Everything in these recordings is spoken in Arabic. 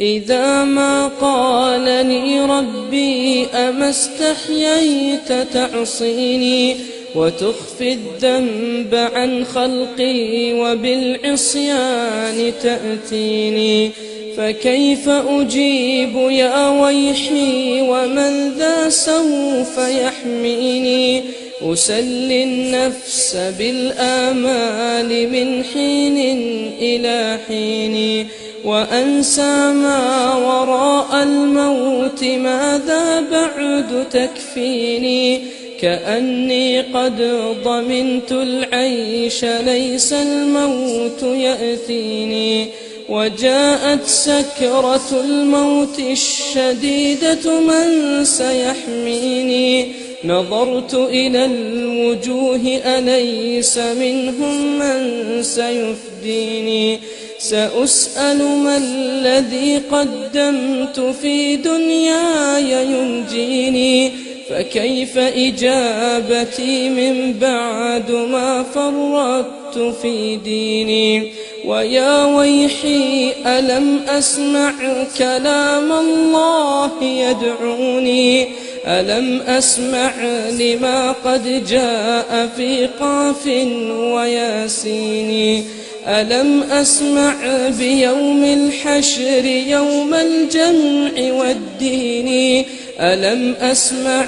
إذا ما قالني ربي أما استحييت تعصيني وتخفي الذنب عن خلقي وبالعصيان تأتيني، فكيف أجيب يا ويحي ومن ذا سوف يحميني؟ أسلي النفس بالآمال من حين إلى حين، وأنسى ما وراء الموت ماذا بعد تكفيني؟ كأني قد ضمنت العيش ليس الموت يأتيني، وجاءت سكرة الموت الشديدة من سيحميني؟ نظرت إلى الوجوه أليس منهم من سيفديني؟ سأسأل ما الذي قدمت في دنياي ينجيني، فكيف إجابتي من بعد ما فرطت في ديني؟ ويا ويحي ألم أسمع كلام الله يدعوني؟ ألم أسمع لما قد جاء في قاف وياسين؟ ألم أسمع بيوم الحشر يوم الجمع والدين؟ ألم أسمع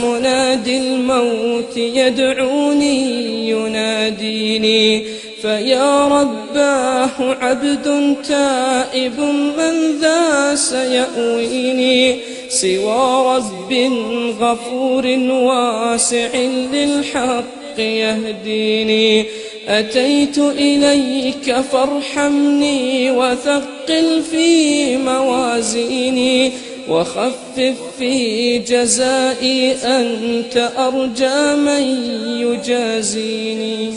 منادي الموت يدعوني يناديني؟ فيا رباه عبد تائب من ذا سيأويني؟ سوى رب غفور واسع للحق يهديني. أتيت إليك فارحمني وثقل في موازيني، وخفف في جزائي أنت أرجى من يجازيني.